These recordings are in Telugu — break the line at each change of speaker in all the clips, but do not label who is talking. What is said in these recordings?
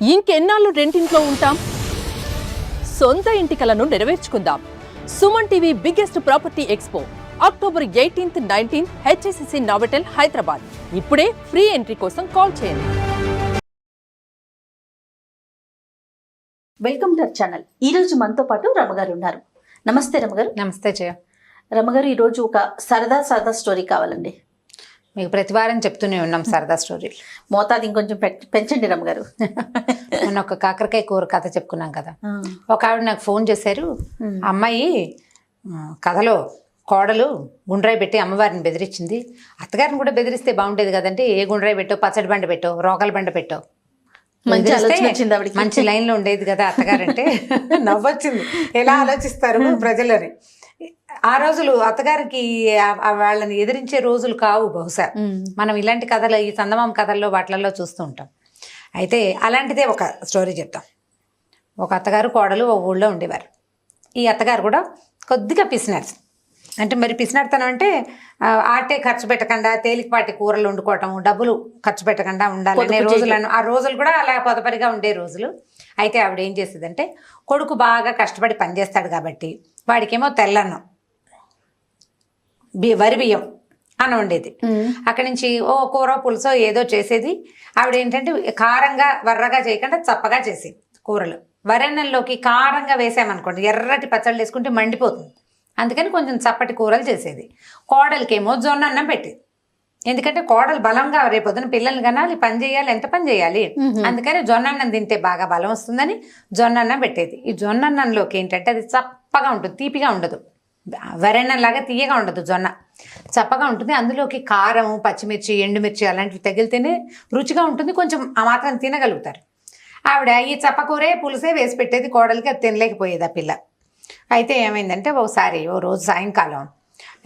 ఇంకెన్నాళ్ళు రెంటింట్లో ఉంటాం? సొంత ఇంటి కలను నెరవేర్చుకుందాం. Suman TV biggest property expo October 18th, 19th HSCC Novotel Hyderabad. ఇప్పుడే ఫ్రీ ఎంట్రీ కోసం కాల్ చేయండి.
Welcome to our channel. ఈ రోజు మనతో పాటు రమగారు ఉన్నారు. నమస్తే రమగారు.
నమస్తే జయ.
రమగారు, ఈరోజు ఒక సరదా స్టోరీ కావాలండి.
మీకు ప్రతి వారం చెప్తూనే ఉన్నాం సరదా స్టోరీలు.
మోతాదు ఇంకొంచెం పెంచండి రమగారు.
మొన్న ఒక కాకరకాయ కూర కథ చెప్పుకున్నాం కదా. ఒక ఆవిడ నాకు ఫోన్ చేశారు. అమ్మాయి కథలో కోడలు గుండ్రాయి పెట్టి అమ్మవారిని బెదిరించింది. అత్తగారిని కూడా బెదిరిస్తే బాగుండేది కదంటే, ఏ గుండ్రాయి పెట్టో, పచ్చడి బండ పెట్టో, రోకల బండ పెట్టో, మంచి లైన్ లో ఉండేది కదా అత్తగారంటే. నవ్వొచ్చింది. ఎలా ఆలోచిస్తారు ప్రజలని. ఆ రోజులు అత్తగారికి వాళ్ళని ఎదిరించే రోజులు కావు బహుశా. మనం ఇలాంటి కథలు, ఈ చందమామ కథల్లో వాటిల్లో చూస్తూ ఉంటాం. అయితే అలాంటిదే ఒక స్టోరీ చెప్తాం. ఒక అత్తగారు కోడలు ఒక ఊళ్ళో ఉండేవారు. ఈ అత్తగారు కూడా కొద్దిగా పిసినారు. అంటే మరి పిసినాడుతనం అంటే ఆటే ఖర్చు పెట్టకుండా తేలికపాటి కూరలు వండుకోవటం, డబ్బులు ఖర్చు పెట్టకుండా ఉండాలనే రోజులను, ఆ రోజులు కూడా అలా పొదపరిగా ఉండే రోజులు. అయితే ఆవిడ ఏం చేసేదంటే, కొడుకు బాగా కష్టపడి పనిచేస్తాడు కాబట్టి వాడికేమో తెల్లన్నం, వరి బియ్యం అన్నం ఉండేది. అక్కడి నుంచి ఓ కూర పులుసో ఏదో చేసేది. ఆవిడ ఏంటంటే కారంగా వర్రగా చేయకుండా చప్పగా చేసేది కూరలు. వరన్నంలోకి కారంగా వేసామనుకోండి, ఎర్రటి పచ్చళ్ళు వేసుకుంటే మండిపోతుంది. అందుకని కొంచెం చప్పటి కూరలు చేసేది. కోడలికేమో జొన్న అన్నం పెట్టేది. ఎందుకంటే కోడలు బలంగా రేపొద్దున పిల్లల్ని కనాలి, పని చేయాలి, ఎంత పని చేయాలి. అందుకని జొన్న అన్నం తింటే బాగా బలం వస్తుందని జొన్న అన్నం పెట్టేది. ఈ జొన్న అన్నంలోకి ఏంటంటే అది చప్పగా ఉంటుంది, తీపిగా ఉండదు. వరెన్నలాగా తీయగా ఉండదు, జొన్న చప్పగా ఉంటుంది. అందులోకి కారం, పచ్చిమిర్చి, ఎండుమిర్చి అలాంటివి తగిలితేనే రుచిగా ఉంటుంది. కొంచెం ఆ మాత్రం తినగలుగుతారు. ఆవిడ ఈ చప్పకూరే పులుసే వేసి పెట్టేది కోడలికి. అది తినలేకపోయేది ఆ పిల్ల. అయితే ఏమైందంటే, ఒకసారి ఓ రోజు సాయంకాలం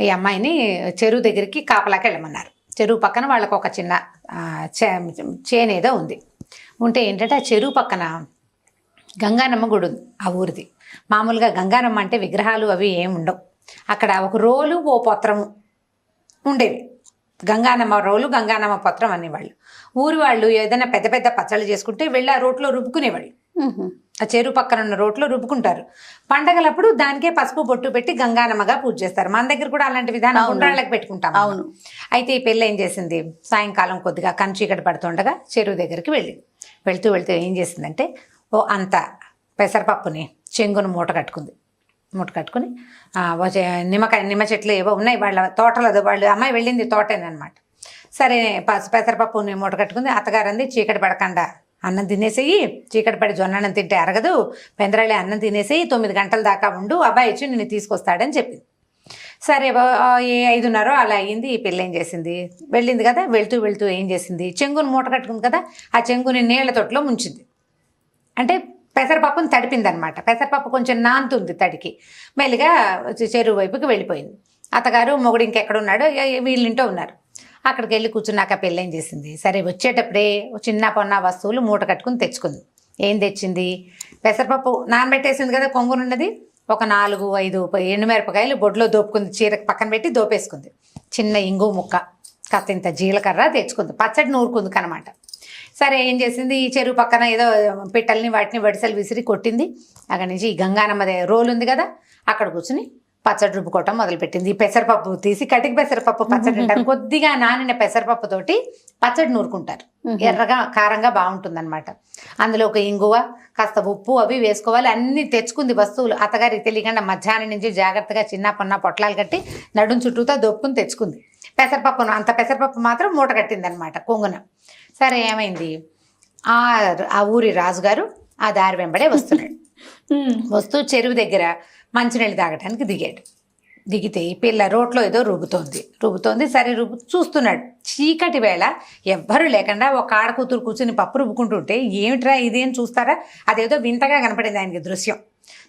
ఈ అమ్మాయిని చెరువు దగ్గరికి కాపలాకి వెళ్ళమన్నారు. చెరువు పక్కన వాళ్ళకు ఒక చిన్న చేనేదో ఉంది. ఉంటే ఏంటంటే, ఆ చెరువు పక్కన గంగానమ్మ గుడి ఉంది ఆ ఊరిది. మామూలుగా గంగానమ్మ అంటే విగ్రహాలు అవి ఏమి ఉండవు. అక్కడ ఒక రోలు, ఓ పత్రము ఉండేవి. గంగానమ్మ రోలు, గంగానమ్మ పత్రం అనేవాళ్ళు. ఊరి వాళ్ళు ఏదైనా పెద్ద పెద్ద పచ్చళ్ళు చేసుకుంటే వెళ్ళి ఆ రోట్లో రుబ్బుకునేవాళ్ళు. ఆ చెరువు పక్కన ఉన్న రోట్లో రుబ్బుకుంటారు. పండగలప్పుడు దానికే పసుపు బొట్టు పెట్టి గంగానమ్మగా పూజ చేస్తారు. మన దగ్గర కూడా అలాంటి విధానం ఉండ్రాళ్ళకి పెట్టుకుంటాం. అవును. అయితే ఈ పెళ్ళి ఏం చేసింది, సాయంకాలం కొద్దిగా చీకటి పడుతుండగా చెరువు దగ్గరికి వెళ్తూ ఏం చేసిందంటే, ఓ అంత పెసరపప్పుని చెంగును మూట కట్టుకుని నిమ్మ చెట్లు ఏవో ఉన్నాయి వాళ్ళ తోటలో. వాళ్ళు అమ్మాయి వెళ్ళింది తోటేనమాట. సరే పెసరపప్పుని మూట కట్టుకుంది. అత్తగారు అంది, చీకటి పడకుండా అన్నం తినేసేయి, చీకటి పడి జొన్న అన్నం తింటే అరగదు, పెందరాళి అన్నం తినేసేయి, 9 గంటల దాకా ఉండు, అబ్బాయి వచ్చి నిన్ను తీసుకొస్తాడని చెప్పింది. సరే 5:30 అలా అయ్యింది. ఈ పిల్ల ఏం చేసింది, వెళ్ళింది కదా, వెళ్తూ ఏం చేసింది, చెంగుని మూట కట్టుకుంది కదా, ఆ చెంగుని నీళ్ల తొట్టులో ముంచింది. అంటే పెసరపప్పుని తడిపింది అనమాట. పెసరపప్పు కొంచెం నాంతుంది తడికి. మెల్లిగా చెరువు వైపుకి వెళ్ళిపోయింది. అత్తగారు మొగుడు ఇంకెక్కడున్నాడో, వీళ్ళింటో ఉన్నారు. అక్కడికి వెళ్ళి కూర్చున్నాక పెళ్ళి ఏం చేసింది, సరే వచ్చేటప్పుడే చిన్న పొన్న వస్తువులు మూట కట్టుకుని తెచ్చుకుంది. ఏం తెచ్చింది, పెసరపప్పు నానబెట్టేసింది కదా కొంగునున్నది, ఒక 4-5 ఎండుమిరపకాయలు బొడ్లో దోపుకుంది. చీరకు పక్కన పెట్టి దోపేసుకుంది. చిన్న ఇంగు ముక్క, కాస్త ఇంత జీలకర్ర తెచ్చుకుంది. పచ్చడి నూరుకుంది కనమాట. సరే ఏం చేసింది, ఈ చెరువు పక్కన ఏదో పిట్టల్ని వాటిని వడిసలు విసిరి కొట్టింది. అక్కడి నుంచి ఈ గంగానమ్మ రోలు ఉంది కదా, అక్కడ కూర్చుని పచ్చడి రుబ్బుకోవటం మొదలుపెట్టింది. ఈ పెసరపప్పు తీసి, కటికి పెసరపప్పు పచ్చడి అంటారు. కొద్దిగా నానిన పెసరపప్పు తోటి పచ్చడి నూరుకుంటారు. ఎర్రగా కారంగా బాగుంటుంది అనమాట. అందులో ఒక ఇంగువ, కాస్త ఉప్పు అవి వేసుకోవాలి. అన్ని తెచ్చుకుంది వస్తువులు. అత్తగారికి తెలియకుండా మధ్యాహ్నం నుంచి జాగ్రత్తగా చిన్న పొన్న పొట్లాలు కట్టి నడుం చుట్టూతో దొప్పుకుని తెచ్చుకుంది. పెసరపప్పును అంత పెసరపప్పు మాత్రం మూట కట్టింది అనమాట కొంగున. సరే ఏమైంది, ఆ ఊరి రాజుగారు ఆ దారి వెంబడే వస్తున్నాడు. వస్తూ చెరువు దగ్గర మంచినీళ్ళు తాగడానికి దిగితే ఈ పిల్ల రోట్లో ఏదో రుబ్బుతోంది. సరే చూస్తున్నాడు. చీకటి వేళ ఎవ్వరూ లేకుండా ఒక ఆడ కూతురు కూర్చుని పప్పు రుబ్బుకుంటుంటే, ఏమిట్రా ఇదేం చూస్తారా, అదేదో వింతగా కనపడింది ఆయనకి దృశ్యం.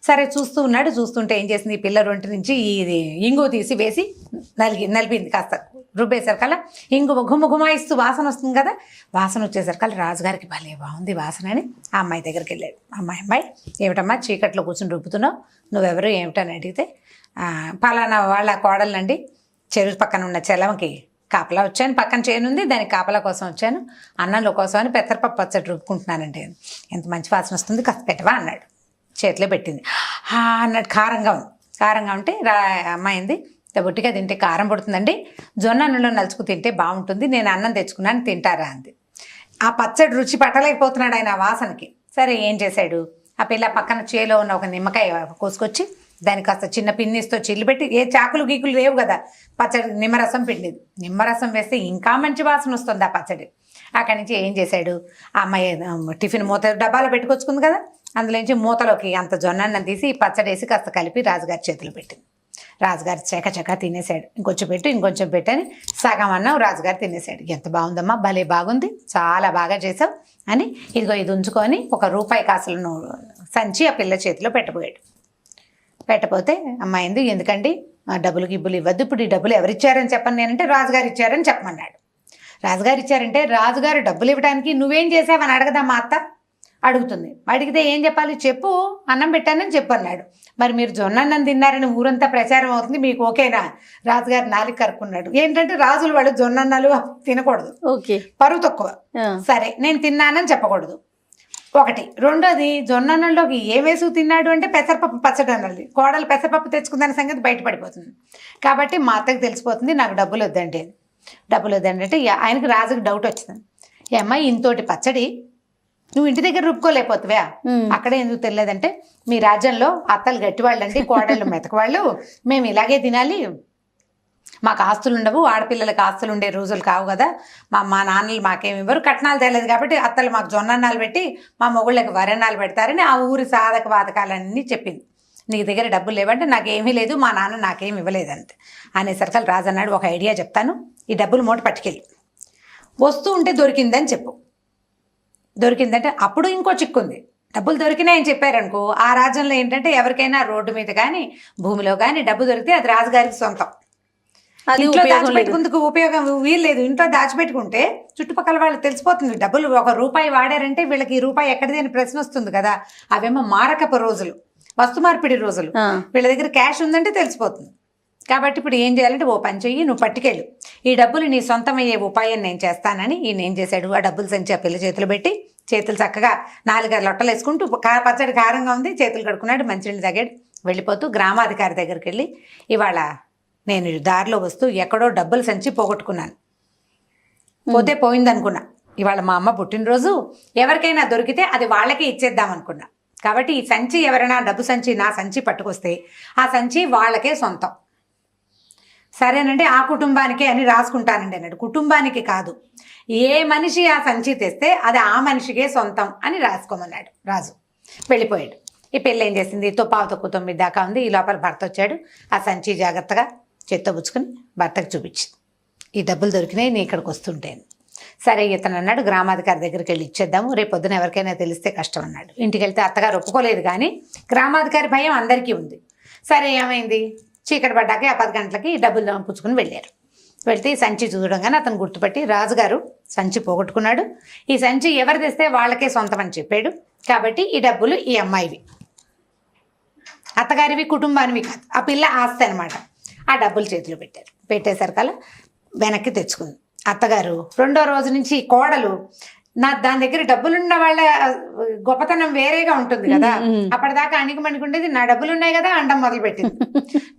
సరే చూస్తుంటే ఏం చేసింది, ఈ పిల్ల రొంటి నుంచి ఇది ఇంగు తీసి వేసి నలిపింది. కాస్త రుబ్బేసరికల్లా ఇంగు గుమాయిస్తూ వాసన వస్తుంది కదా, వాసన వచ్చేసరికల్లా రాజుగారికి భలే బాగుంది వాసన అని ఆ అమ్మాయి దగ్గరికి వెళ్ళాడు. అమ్మాయి ఏమిటమ్మా చీకట్లో కూర్చుని రుబ్బుతున్నావు, నువ్వెవరు ఏమిటని అడిగితే, పలానా వాళ్ళ కోడలండి, చెరువు పక్కన ఉన్న చెలమకి కాపలా వచ్చాను, పక్కన చేను ఉంది, దానికి కాపలా కోసం వచ్చాను, అన్నంలో కోసం అని పెసరపప్పు పచ్చడి రుబ్బుకుంటున్నానండి. ఎంత మంచి వాసన వస్తుంది, కాస్త పెట్టవా అన్నాడు. చేతిలో పెట్టింది. అన్నాడు. కారంగా ఉంది. కారంగా ఉంటే అమ్మాయింది, బొట్టిగా తింటే కారం పడుతుందండి, జొన్న అన్నంలో నలుచుకు తింటే బాగుంటుంది, నేను అన్నం తెచ్చుకున్నాను తింటారా అంది. ఆ పచ్చడి రుచి పట్టలేకపోతున్నాడు ఆయన ఆ వాసనకి. సరే ఏం చేశాడు, ఆ పిల్ల పక్కన చేలో ఉన్న ఒక నిమ్మకాయ కోసుకొచ్చి దానికి కాస్త చిన్న పిన్నిస్తో చిల్లు పెట్టి, ఏ చాకులు గీకులు లేవు కదా, పచ్చడి నిమ్మరసం పిండిది. నిమ్మరసం వేస్తే ఇంకా మంచి వాసన వస్తుంది ఆ పచ్చడి. అక్కడి నుంచి ఏం చేశాడు, ఆ అమ్మాయి టిఫిన్ మూత డబ్బాలో పెట్టుకొచ్చుకుంది కదా, అందులోంచి మూతలోకి అంత జొన్నన్నం తీసి పచ్చడి వేసి కాస్త కలిపి రాజుగారి చేతులు పెట్టింది. రాజుగారు చకచకా తినేశాడు. ఇంకొంచెం పెట్టని సగం అన్నం రాజుగారు తినేశాడు. ఎంత బాగుందమ్మా, భలే బాగుంది, చాలా బాగా చేసావు అని ఇదిగో ఇది ఉంచుకొని ఒక రూపాయి కాసులను సంచి ఆ పిల్ల చేతిలో పెట్టబోయాడు. పెట్టపోతే అమ్మాయింది, ఎందుకండి డబ్బులు గిబ్బులు ఇవ్వద్దు, ఇప్పుడు ఈ డబ్బులు ఎవరిచ్చారని చెప్పను నేనంటే రాజుగారు ఇచ్చారని చెప్పమన్నాడు. రాజుగారు ఇచ్చారంటే రాజుగారు డబ్బులు ఇవ్వడానికి నువ్వేం చేసావని అడగదా మా అత్త అడుగుతుంది. అడిగితే ఏం చెప్పాలి, చెప్పు అన్నం పెట్టానని చెప్పు అన్నాడు. మరి మీరు జొన్న అన్నం తిన్నారని ఊరంతా ప్రచారం అవుతుంది, మీకు ఓకేనా? రాజుగారు నాలుగు కరుక్కున్నాడు. ఏంటంటే రాజులు వాళ్ళు జొన్న అన్నాలు తినకూడదు,
ఓకే,
పరువు తక్కువ. సరే నేను తిన్నానని చెప్పకూడదు ఒకటి. రెండోది, జొన్న అన్నంలోకి ఏ వేసుకు తిన్నాడు అంటే పెసరపప్పు పచ్చడి అన్నది. కోడలు పెసరపప్పు తెచ్చుకుందన్న సంగతి బయటపడిపోతుంది. కాబట్టి మా అత్తకి తెలిసిపోతుంది నాకు డబ్బులు వద్దండి. డబ్బులు వద్దండి అంటే ఆయనకి రాజుకి డౌట్ వచ్చింది. ఏ అమ్మాయి ఇంతోటి పచ్చడి నువ్వు ఇంటి దగ్గర రుబ్బుకోలేకపోతావా, అక్కడే ఎందుకు తెలియదంటే మీ రాజ్యంలో అత్తలు గట్టివాళ్ళండి, కోడళ్ళు మెతకవాళ్ళు, మేము ఇలాగే తినాలి, మాకు ఆస్తులు ఉండవు, ఆడపిల్లలకి ఆస్తులు ఉండే రోజులు కావు కదా, మా నాన్నలు మాకేమి ఇవ్వరు, కట్నాలు తెలియదు కాబట్టి అత్తలు మాకు జొన్నన్నాలు పెట్టి మా మొగుళ్ళకి వరన్నాలు పెడతారని ఆ ఊరి సాధక బాధకాలన్నీ చెప్పింది. నీ దగ్గర డబ్బులు లేవంటే నాకేమీ లేదు, మా నాన్న నాకేమి ఇవ్వలేదంటే అనేసరికి రాజు అన్నాడు, ఒక ఐడియా చెప్తాను, ఈ డబ్బులు మూట పట్టుకెళ్ళి వస్తూ ఉంటే దొరికిందని చెప్పు. దొరికిందంటే అప్పుడు ఇంకో చిక్కుంది, డబ్బులు దొరికినాయని చెప్పారనుకో, ఆ రాజ్యంలో ఏంటంటే ఎవరికైనా రోడ్డు మీద కానీ భూమిలో కానీ డబ్బు దొరికితే అది రాజుగారికి సొంతం. ఇంట్లో దాచిపెట్టుకుందుకు ఉపయోగం వీల్లేదు. ఇంట్లో దాచిపెట్టుకుంటే చుట్టుపక్కల వాళ్ళు తెలిసిపోతుంది, డబ్బులు ఒక రూపాయి వాడారంటే వీళ్ళకి ఈ రూపాయి ఎక్కడిది అని ప్రశ్న వస్తుంది కదా. అవేమో మారకపు రోజులు, వస్తు మార్పిడి రోజులు, వీళ్ళ దగ్గర క్యాష్ ఉందంటే తెలిసిపోతుంది. కాబట్టి ఇప్పుడు ఏం చేయాలంటే ఓ పని చెయ్యి, నువ్వు పట్టుకెళ్ళు, ఈ డబ్బులు నీ సొంతమయ్యే ఉపాయం నేను చేస్తానని ఈయన ఏం చేశాడు, ఆ డబ్బులు సంచి ఆ పిల్ల చేతులు పెట్టి చేతులు చక్కగా 4 లొట్టలు వేసుకుంటూ పచ్చడి కారంగా ఉంది చేతులు కడుక్కున్నాడు, మంచినీళ్ళు తాగాడు. వెళ్ళిపోతూ గ్రామాధికారి దగ్గరికి వెళ్ళి, ఇవాళ నేను దారిలో వస్తూ ఎక్కడో డబ్బులు సంచి పోగొట్టుకున్నాను, పోతే పోయిందనుకున్నా, ఇవాళ మా అమ్మ పుట్టినరోజు, ఎవరికైనా దొరికితే అది వాళ్ళకే ఇచ్చేద్దాం అనుకున్నా, కాబట్టి ఈ సంచి ఎవరైనా డబ్బు సంచి నా సంచి పట్టుకొస్తే ఆ సంచి వాళ్ళకే సొంతం, సరేనంటే ఆ కుటుంబానికే అని రాసుకుంటానండి అన్నాడు. కుటుంబానికి కాదు, ఏ మనిషి ఆ సంచి తెస్తే అది ఆ మనిషికే సొంతం అని రాసుకోమన్నాడు రాజు. వెళ్ళిపోయాడు. ఈ పెళ్ళి ఏం చేసింది, పావు తక్కువ 9 దాకా ఉంది. ఈ లోపల భర్త వచ్చాడు. ఆ సంచి జాగ్రత్తగా చేత్తో పుచ్చుకొని భర్తకు చూపించింది, ఈ డబ్బులు దొరికినాయి నీ ఇక్కడికి వస్తుంటేను. సరే ఇతను అన్నాడు, గ్రామాధికారి దగ్గరికి వెళ్ళి ఇచ్చేద్దాము, రేపు పొద్దున ఎవరికైనా తెలిస్తే కష్టం అన్నాడు. ఇంటికి వెళ్తే అత్తగారు ఒప్పుకోలేదు, కానీ గ్రామాధికారి భయం అందరికీ ఉంది. సరే ఏమైంది, చీకటి పడ్డాక ఆ 10 గంటలకి డబ్బులు పుచ్చుకుని వెళ్ళారు. వెళ్తే ఈ సంచి చూడగానే అతను గుర్తుపట్టి, రాజుగారు సంచి పోగొట్టుకున్నాడు, ఈ సంచి ఎవరు తెస్తే వాళ్ళకే సొంతం అని చెప్పాడు, కాబట్టి ఈ డబ్బులు ఈ అమ్మాయివి, అత్తగారివి, కుటుంబానివి కాదు, ఆ పిల్ల ఆస్తి అనమాట. ఆ డబ్బులు చేతిలో పెట్టారు. పెట్టేసరికల్లా వెనక్కి తెచ్చుకుంది. అత్తగారు 2వ రోజు నుంచి కోడలు, దాని దగ్గర డబ్బులున్న వాళ్ళ గొప్పతనం వేరేగా ఉంటుంది కదా, అప్పటిదాకా అణిగిమణిగుండేది, నా డబ్బులు ఉన్నాయి కదా అండం మొదలుపెట్టింది.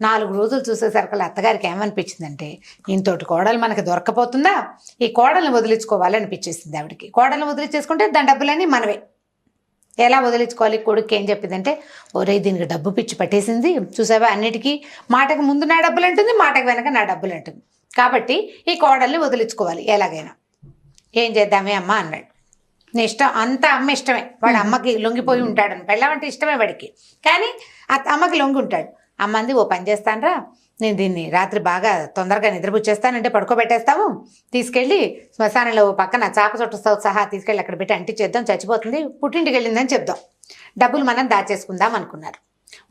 4 రోజులు చూసేసరికి అత్తగారికి ఏమనిపించిందంటే, ఇంతోటి కోడలు మనకి దొరకపోతుందా, ఈ కోడల్ని వదిలించుకోవాలి అనిపించేసింది ఆవిడకి. కోడల్ని వదిలించేసుకుంటే దాని డబ్బులన్నీ మనవే. ఎలా వదిలించుకోవాలి, కొడుకు ఏం చెప్పిందంటే, ఒరే దీనికి డబ్బు పిచ్చి పట్టేసింది, చూసావా అన్నిటికీ మాటకు ముందు నా డబ్బులు అంటుంది, మాటకు వెనక నా డబ్బులు అంటుంది, కాబట్టి ఈ కోడల్ని వదిలించుకోవాలి ఎలాగైనా. ఏం చేద్దామే అమ్మ అన్నాడు. నీ ఇష్టం, అంతా అమ్మ ఇష్టమే, వాడు అమ్మకి లొంగిపోయి ఉంటాడని, పెళ్ళమంటే ఇష్టమే వాడికి, కానీ అమ్మకి లొంగి ఉంటాడు. అమ్మంది, ఓ పని చేస్తానరా, నేను దీన్ని రాత్రి బాగా తొందరగా నిద్రపుచ్చేస్తానంటే పడుకోబెట్టేస్తాము, తీసుకెళ్ళి శ్మశానంలో పక్కన చాప చుట్టతో సహా తీసుకెళ్ళి అక్కడ పెట్టి అంటించేద్దాం, చచ్చిపోతుంది, పుట్టింటికి వెళ్ళిందని చెప్దాం, డబ్బులు మనం దాచేసుకుందాం అనుకున్నారు.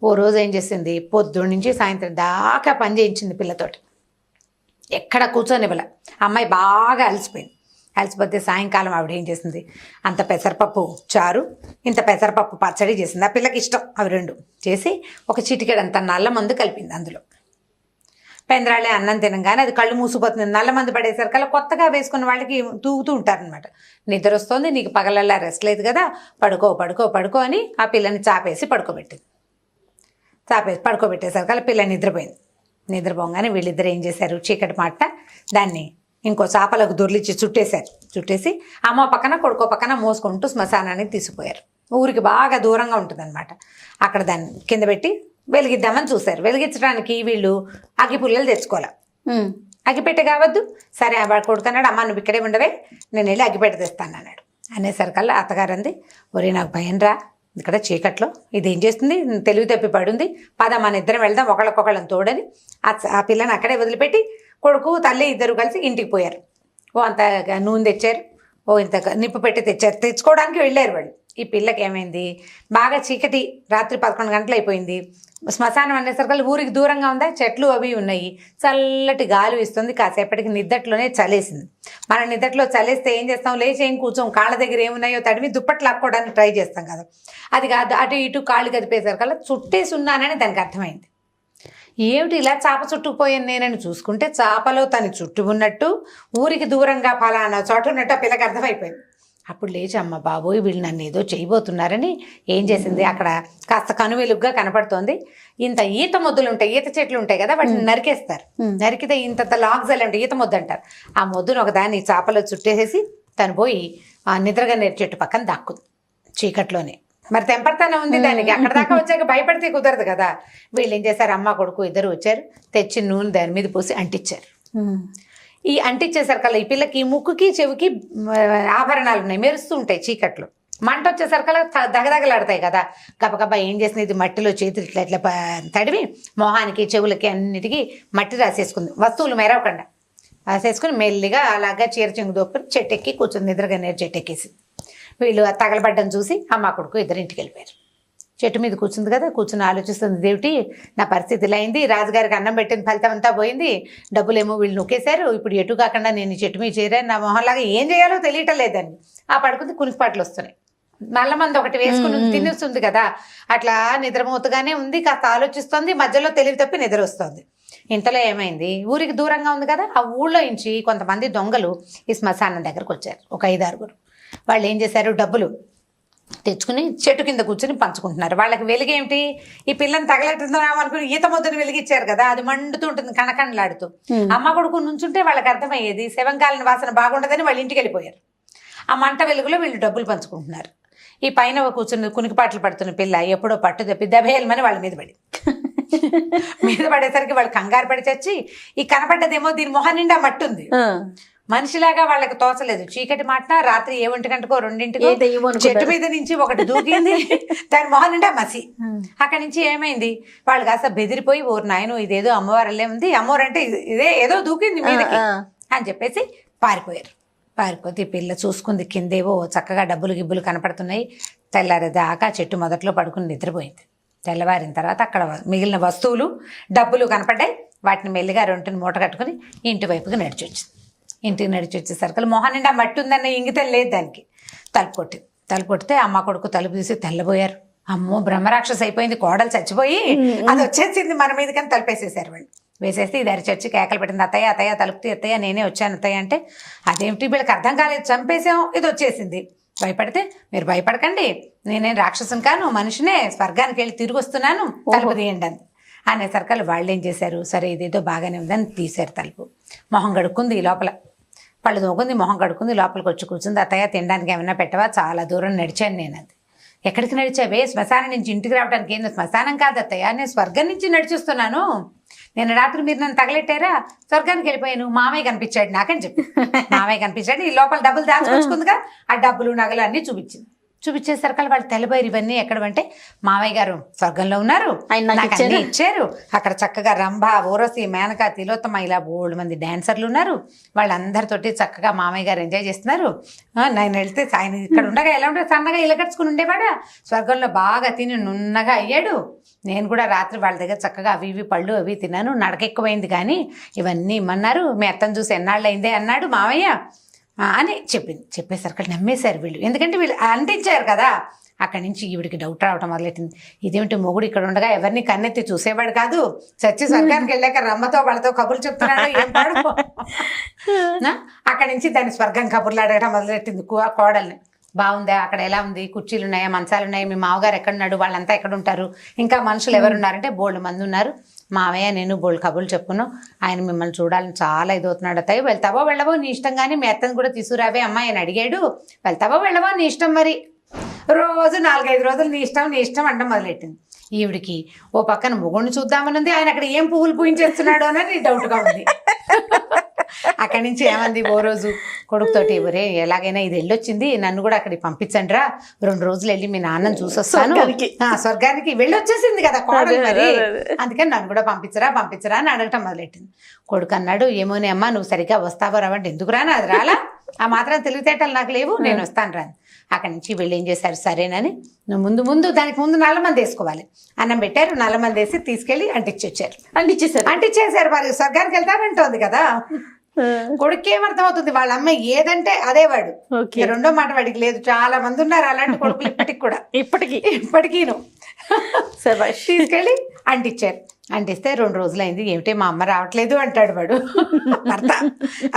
ఓ రోజు ఏం చేసింది, పొద్దున్న నుంచి సాయంత్రం దాకా పని చేయించింది పిల్లతోటి, ఎక్కడ కూర్చొనివ్వల. అమ్మాయి బాగా అలసిపోతే సాయంకాలం ఆవిడ ఏం చేసింది, అంత పెసరపప్పు చారు, ఇంత పెసరపప్పు పచ్చడి చేసింది. ఆ పిల్లకి ఇష్టం అవి 2 చేసి ఒక చిటికెడంత నల్ల మందు కలిపింది అందులో. పెందరాళ్ళే అన్నం తినగానే అది కళ్ళు మూసిపోతుంది. నల్ల మంది పడేసరికల్లా కొత్తగా వేసుకున్న వాళ్ళకి తూగుతూ ఉంటారనమాట. నిద్ర వస్తుంది, నీకు పగలల్లా రెస్ట్ లేదు కదా, పడుకో పడుకో పడుకో అని ఆ పిల్లని చాపేసి పడుకోబెట్టింది. పడుకోబెట్టేసరికల్లా పిల్ల నిద్రపోయింది. నిద్రపోగానే వీళ్ళిద్దరు ఏం చేశారు, చీకటి మాట దాన్ని ఇంకో చాపలకు దొర్లిచ్చి చుట్టేసి అమ్మ పక్కన కొడుకో పక్కన మోసుకుంటూ శ్మశానానికి తీసుకుపోయారు. ఊరికి బాగా దూరంగా ఉంటుందన్నమాట. అక్కడ దాన్ని కింద పెట్టి వెలిగిద్దామని చూశారు. వెలిగించడానికి వీళ్ళు అగ్గిపుల్లలు తెచ్చుకోవాలి. అగ్గిపెట్టె కావద్దు. సరే వాడు కొడుకు అన్నాడు, అమ్మ నువ్వు ఇక్కడే ఉండవే, నేను వెళ్ళి అగ్గిపెట్టె తెస్తాను అన్నాడు. అనేసరికల్లా అత్తగారు అంది, ఒరే నాకు భయం రా, ఇక్కడ చీకట్లో ఇదేం చేస్తుంది, తెలివి తప్పి పడుంది, పద మన ఇద్దరం వెళ్దాం ఒకళ్ళకొకళ్ళని తోడని ఆ పిల్లని అక్కడే వదిలిపెట్టి కొడుకు తల్లి ఇద్దరు కలిసి ఇంటికి పోయారు. ఓ అంత నూనె తెచ్చారు, ఓ ఇంత నిప్పు పెట్టి తెచ్చుకోవడానికి వెళ్ళారు వాళ్ళు. ఈ పిల్లకి ఏమైంది, బాగా చీకటి, రాత్రి 11 గంటలు అయిపోయింది. శ్మశానం అనేసరికి ఊరికి దూరంగా ఉందా, చెట్లు అవి ఉన్నాయి, చల్లటి గాలి ఇస్తుంది. కాసేపటికి నిద్దట్లోనే చలేసింది. మన నిద్దట్లో చలేస్తే ఏం చేస్తాం, లేచి ఏం కూర్చోం, కాళ్ళ దగ్గర ఏమున్నాయో తడిమి దుప్పట్లు లాక్కోవడానికి ట్రై చేస్తాం కదా. అది కాదు, అటు ఇటు కాళ్ళు కదిపేసరికల్లా చుట్టేసి ఉన్నానని దానికి అర్థమైంది. ఏమిటి ఇలా చాప చుట్టుకుపోయాను నేనని చూసుకుంటే చాపలో తను చుట్టూ ఉన్నట్టు, ఊరికి దూరంగా ఫలానా చోట ఉన్నట్టు ఆ పిల్లకి అర్థమైపోయింది. అప్పుడు లేచి అమ్మ బాబోయ్ వీళ్ళు నన్ను ఏదో చేయబోతున్నారని ఏం చేసింది, అక్కడ కాస్త కనువెలుగ్గా కనపడుతోంది. ఇంత ఈత మొద్దులు ఉంటాయి, ఈత చెట్లు ఉంటాయి కదా, వాటిని నరికేస్తారు. నరికితే ఇంత లాగ్జల్ అంటే ఈత మొద్దు అంటారు. ఆ మొద్దును ఒకదాన్ని చాపలో చుట్టేసేసి తను పోయి ఆ నిద్రగా నేరు చెట్టు పక్కన దాక్కుంది చీకట్లోనే. మరి తెంపర్తనం ఉంది దానికి, అక్కడ దాకా వచ్చాక భయపడితే కుదరదు కదా. వీళ్ళు ఏం చేశారు, అమ్మ కొడుకు ఇద్దరు వచ్చారు, తెచ్చి నూనె దాని మీద పోసి అంటించారు. ఈ అంటించేసరికల్లా ఈ పిల్లకి ముక్కుకి చెవికి ఆభరణాలు ఉన్నాయి, మెరుస్తూ ఉంటాయి చీకట్లో. మంట వచ్చేసరికల్లా దగదగలాడతాయి కదా. గబగబా ఏం చేసింది, ఇది మట్టిలో చేతులు ఇట్లా ఇట్లా తడివి మొహానికి చెవులకి అన్నిటికీ మట్టి రాసేసుకుంది, వస్తువులు మెరవకుండా రాసేసుకుని మెల్లిగా అలాగా చీర చెంగు దోపుకుని చెట్టెక్కి కూర్చుంది. నిద్రగా నేరు చెట్టెక్కేసి వీళ్ళు తగలబడ్డం చూసి అమ్మ కొడుకు ఇద్దరు ఇంటికి వెళ్ళిపోయారు. చెట్టు మీద కూర్చుంది కదా, కూర్చుని ఆలోచిస్తుంది, దేవుటి నా పరిస్థితి ఇలా అయింది, రాజుగారికి అన్నం పెట్టిన ఫలితం అంతా పోయింది, డబ్బులేమో వీళ్ళు నొక్కేశారు, ఇప్పుడు ఎటు కాకుండా నేను చెట్టు మీద చేరాను, నా మొహంలాగా ఏం చేయాలో తెలియటం లేదని ఆ పడుకుంది. కునికిపాట్లు వస్తున్నాయి, నల్ల మంది ఒకటి వేసుకుని తినేస్తుంది కదా, అట్లా నిద్రమూతగానే ఉంది. కాస్త ఆలోచిస్తుంది, మధ్యలో తెలివి తప్పి నిద్ర వస్తుంది. ఇంతలో ఏమైంది, ఊరికి దూరంగా ఉంది కదా, ఆ ఊళ్ళో నుంచి కొంతమంది దొంగలు ఈ శ్మశానం దగ్గరకు వచ్చారు, ఒక 5-6. వాళ్ళు ఏం చేశారు, డబ్బులు తెచ్చుకుని చెట్టు కింద కూర్చుని పంచుకుంటున్నారు. వాళ్ళకి వెలుగేమిటి, ఈ పిల్లని తగలెట్టుతున్నాం అనుకుని ఈత ముద్దను వెలిగించారు కదా, అది మండుతూ ఉంటుంది కణకణలాడుతూ. అమ్మ కొడుకు నుంచుంటే వాళ్ళకి అర్థమయ్యేది శవంకాలిన వాసన బాగుండదని వాళ్ళ ఇంటికి వెళ్ళిపోయారు. ఆ మంట వెలుగులో వీళ్ళు డబ్బులు పంచుకుంటున్నారు. ఈ పైన కూర్చుని కునికిపాట్లు పడుతున్న పిల్ల ఎప్పుడో పట్టు తప్పి దబేయమని వాళ్ళ మీద పడేసరికి వాళ్ళు కంగారు పడి చచ్చి, ఈ కనపడ్డదేమో దీని మొహం నిండా మట్టుంది. మనిషిలాగా వాళ్ళకి తోచలేదు. చీకటి మాట రాత్రి 1 గంటకో 2 చెట్టు మీద నుంచి ఒకటి దూకింది, దాని మొహం నిండా మసి. అక్కడి నుంచి ఏమైంది, వాళ్ళు కాస్త బెదిరిపోయి, ఓరు నాయను ఇదేదో అమ్మవారల్లే ఉంది, అమ్మవారంటే ఇదే ఏదో దూకింది మీదకి అని చెప్పేసి పారిపోయారు. పారిపోతే ఈ పిల్ల చూసుకుంది, కిందేవో చక్కగా డబ్బులు గిబ్బులు కనపడుతున్నాయి. తెల్లారేదాకా చెట్టు మొదట్లో పడుకుని నిద్రపోయింది. తెల్లవారిన తర్వాత అక్కడ మిగిలిన వస్తువులు డబ్బులు కనపడ్డాయి. వాటిని మెల్లిగా 2 మూట కట్టుకుని ఇంటి వైపుకి నడిచొచ్చింది. ఇంటికి నడిచి వచ్చేసరికి మొహం నిండా మట్టి ఉందన్న ఇంగితం లేదు దానికి. తలుపు కొట్టితే అమ్మ కొడుకు తలుపు తీసి తెల్లబోయారు. అమ్మో బ్రహ్మరాక్షస అయిపోయింది, కోడలు చచ్చిపోయి అది వచ్చేసింది మన మీద, కానీ తలుపేసేసారు వాళ్ళు. వేసేస్తే ఇది అరిచొచ్చి కేకలు పెట్టింది, అత్తయ్య అత్తయ్య తలుపుతీ అత్తయ్య, నేనే వచ్చాను అత్తయ్య అంటే, అదేమిటి వీళ్ళకి అర్థం కాలేదు, చంపేసాం, ఇది వచ్చేసింది. భయపడితే, మీరు భయపడకండి, నేనేం రాక్షసం కాను, మనిషినే, స్వర్గానికి వెళ్ళి తిరిగి వస్తున్నాను, తలుపు తీయండి అంది. అనేసరికల్ వాళ్ళు ఏం చేశారు, సరే ఇదేదో బాగానే ఉందని తీశారు తలుపు. మొహం కడుక్కుంది, లోపల పళ్ళు తోకుంది, మొహం కడుక్కుంది, లోపలికి వచ్చి కూర్చుంది. అత్తయ్య తినడానికి ఏమైనా పెట్టవా, చాలా దూరం నడిచాను నేను. అది ఎక్కడికి నడిచావే, శ్మశానం నుంచి ఇంటికి రావడానికి. ఏంది శ్మశానం కాదు అత్తయ్య, నేను స్వర్గం నుంచి నడిచిస్తున్నాను, నేను రాత్రి మీరు నన్ను తగలెట్టారా, స్వర్గానికి వెళ్ళిపోయాను, మామయ్య కనిపించాడు నాకని చెప్పి. మామయ్య కనిపించాడు, ఈ లోపల డబ్బులు దాచుకొచ్చుకుందిగా, ఆ డబ్బులు నగలు అన్నీ చూపించింది. చూపించేసరికి వాళ్ళు తెల్లబోయారు, ఇవన్నీ ఎక్కడవంటే మామయ్య గారు స్వర్గంలో ఉన్నారు, నాకు అన్నీ ఇచ్చారు, అక్కడ చక్కగా రంభ, ఊరసి, మేనక, తిలోత్తమ ఇలా 3 మంది డాన్సర్లు ఉన్నారు, వాళ్ళందరితోటి చక్కగా మామయ్య గారు ఎంజాయ్ చేస్తున్నారు. నేను వెళ్తే ఆయన ఇక్కడ ఉండగా ఎలా ఉంటే సన్నగా ఇలకట్టుకుని ఉండేవాడా, స్వర్గంలో బాగా తిని నున్నగా అయ్యాడు. నేను కూడా రాత్రి వాళ్ళ దగ్గర చక్కగా అవి ఇవి పళ్ళు అవి తిన్నాను, నడక ఎక్కువైంది, కానీ ఇవన్నీ ఇమ్మన్నారు, మీ అత్తను చూసి ఎన్నాళ్ళు అయిందే అన్నాడు మామయ్య అని చెప్పింది. చెప్పేసరికి నమ్మేశారు వీళ్ళు, ఎందుకంటే వీళ్ళు అంటించారు కదా, అక్కడి నుంచి ఈవిడికి డౌట్ రావటం మొదలెట్టింది. ఇదేమిటి మొగుడు ఇక్కడ ఉండగా ఎవరిని కన్నెత్తి చూసేవాడు కాదు, చచ్చి స్వర్గానికి వెళ్ళాక రమ్మతో వాళ్ళతో కబుర్లు చెప్తున్నాడు ఏం పాడు. అక్కడి నుంచి దాన్ని స్వర్గం కబుర్లు అడగటం మొదలెట్టింది కోడల్ని. బాగుందా, అక్కడ ఎలా ఉంది, కుర్చీలు ఉన్నాయా, మంచాలు ఉన్నాయా, మీ మామగారు ఎక్కడున్నాడు, వాళ్ళంతా ఎక్కడ ఉంటారు, ఇంకా మనుషులు ఎవరున్నారంటే బోల్డ్ మంది ఉన్నారు, మావయ్య నేను బోల్డ్ కబుర్లు చెప్పుకున్నాం, ఆయన మిమ్మల్ని చూడాలని చాలా ఇదవుతున్నాడు అత్తయ్య, వెళ్తావో వెళ్ళవో నీ ఇష్టం, కానీ మీ అత్తని కూడా తీసుకురావే అమ్మాయి అని అడిగాడు, వెళ్తావో వెళ్ళవో నీ ఇష్టం, మరి రోజు 4-5 రోజులు నీ ఇష్టం అంటాం మొదలెట్టింది. ఈవిడికి ఓ పక్కన మొగుడిని చూద్దామని ఉంది, ఆయన అక్కడ ఏం పువ్వులు పూయించేస్తున్నాడు అని డౌట్గా ఉంది. అక్కడి నుంచి ఏమంది ఓ రోజు కొడుకుతోటి, ఒరే ఎలాగైనా ఇది వెళ్ళొచ్చింది, నన్ను కూడా అక్కడికి పంపించండి రా, 2 రోజులు వెళ్ళి మీ నాన్నని చూసొస్తాను, స్వర్గానికి వెళ్ళొచ్చేసింది కదా కోడలు మరి, అందుకని నన్ను కూడా పంపించరా అని అడగటం మొదలెట్టింది. కొడుకు అన్నాడు, ఏమోనే అమ్మా నువ్వు సరిగ్గా వస్తావో రావంటే, ఎందుకు రాను, అది రాలా, ఆ మాత్రం తెలివితేటలు నాకు లేవు, నేను వస్తాను రాను. అక్కడి నుంచి వీళ్ళు ఏం చేశారు, సరేనని నువ్వు ముందు దానికి ముందు నల్లమంది వేసుకోవాలి, అన్నం పెట్టారు, నల్లమంది వేసి తీసుకెళ్ళి అంటించేశారు. మరి స్వర్గానికి వెళ్తానంటోంది కదా. కొడుకు ఏమర్థం అవుతుంది, వాళ్ళ అమ్మ ఏదంటే అదే వాడు, రెండో మాట వాడికి లేదు. చాలా మంది ఉన్నారు అలాంటి కొడుకులు ఇప్పటికి కూడా, ఇప్పటికీను తీసుకెళ్ళి అంటించారు. అంటిస్తే 2 రోజులైంది, ఏమిటే మా అమ్మ రావట్లేదు అంటాడు వాడు భర్త.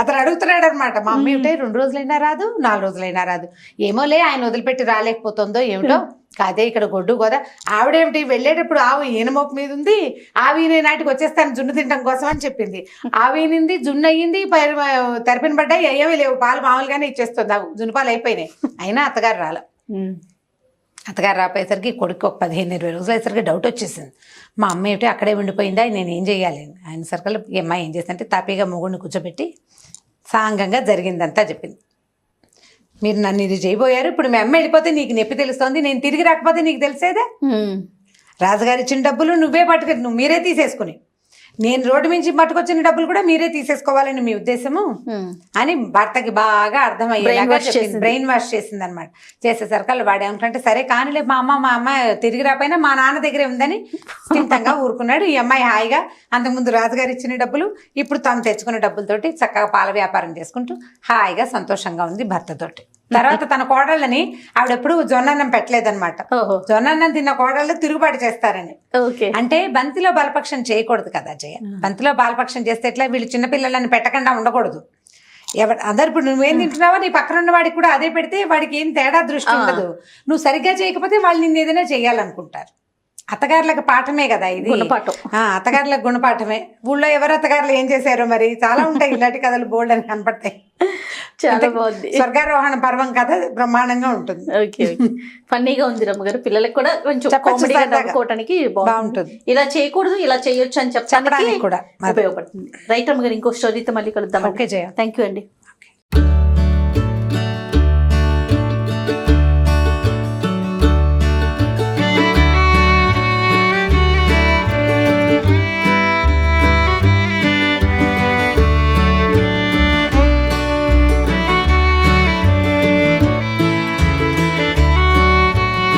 అతను అడుగుతున్నాడు అనమాట, మా అమ్మ ఏమిటే 2 రోజులైనా రాదు, 4 రోజులైనా రాదు, ఏమోలే ఆయన వదిలిపెట్టి రాలేకపోతుందో ఏమిటో, కాదే ఇక్కడ గొడ్డు గోదా, ఆవిడేమిటి వెళ్ళేటప్పుడు ఆవు ఈనమోపు మీద ఉంది, ఆవి నాటికి వచ్చేస్తాను జున్ను తినడం కోసం అని చెప్పింది, ఆవినింది జున్ను అయ్యింది, తెరపిన పడ్డాయి, ఏమీ లేవు, పాలు మామూలుగానే ఇచ్చేస్తుంది, జున్ను పాలు అయిపోయినాయి, అయినా అత్తగారు రాలే. అత్తగారు రాపోయేసరికి కొడుకు ఒక 15-20 రోజులు అయ్యేసరికి డౌట్ వచ్చేసింది, మా అమ్మ ఏమిటి అక్కడే ఉండిపోయిందా, నేను ఏం చేయాలి. ఆయన సర్కల్ అమ్మ ఏం చేసిందంటే తాపీగా మొగుడిని కూర్చోబెట్టి సాంగంగా జరిగిందంతా చెప్పింది. మీరు నన్ను ఇది చేయబోయారు, ఇప్పుడు మీ అమ్మ వెళ్ళిపోతే నీకు నొప్పి తెలుస్తోంది, నేను తిరిగి రాకపోతే నీకు తెలిసేదే, రాజుగారు ఇచ్చిన డబ్బులు నువ్వే మీరే తీసేసుకుని, నేను రోడ్డు మించి పట్టుకొచ్చిన డబ్బులు కూడా మీరే తీసేసుకోవాలని మీ ఉద్దేశము అని భర్తకి బాగా అర్థమయ్యేలాగా బ్రెయిన్ వాష్ చేసింది అనమాట. చేసేసరికి వాడు ఏమంటే సరే కానిలే మా అమ్మ తిరిగి రాపోయినా మా నాన్న దగ్గరే ఉందని స్థిమితంగా ఊరుకున్నాడు. ఈ అమ్మాయి హాయిగా అంతకుముందు రాజుగారు ఇచ్చిన డబ్బులు, ఇప్పుడు తను తెచ్చుకున్న డబ్బులతోటి చక్కగా పాల వ్యాపారం చేసుకుంటూ హాయిగా సంతోషంగా ఉంది భర్తతోటి. తర్వాత తన కోడళ్ళని ఆవిడెప్పుడు జొన్నన్నం పెట్టలేదన్నమాట. జొన్నన్నం తిన్న కోడళ్ళు తిరుగుబాటు చేస్తారని. అంటే బంతిలో బలపక్షం చేయకూడదు కదా జయ, బంతిలో బాలపక్షం చేస్తే ఎట్లా, వీళ్ళు చిన్నపిల్లలని పెట్టకుండా ఉండకూడదు. అందరు ఇప్పుడు నువ్వేం తింటున్నావో నీ పక్కన ఉన్న వాడికి కూడా అదే పెడితే వాడికి ఏం తేడా దృష్టి ఉండదు. నువ్వు సరిగ్గా చేయకపోతే వాళ్ళు నిన్ను ఏదైనా చేయాలనుకుంటారు. అత్తగారులకు పాఠమే కదా ఇది, అత్తగారులకు గుణపాఠమే. ఊళ్ళో ఎవరు అత్తగారులు ఏం చేశారో మరి, చాలా ఉంటాయి ఇలాంటి కథలు, బోల్డ్ అని కనపడతాయి.
చాలా బాగుంది.
స్వర్గారోహణ పర్వం కథ బ్రహ్మాండంగా ఉంటుంది.
ఫన్నీగా ఉంది రమ్మగారు, పిల్లలకు కూడా కొంచెం కామెడీగా నవ్వుకోవడానికి బాగుంటుంది. ఇలా చేయకూడదు ఇలా చేయొచ్చు అని చెప్పడానికి కూడా ఉపయోగపడుతుంది. రైట్ రమ్మగారు, ఇంకో స్టోరీతో మళ్ళీ కలుద్దాం.
ఓకే జయ,
థ్యాంక్ యూ అండి.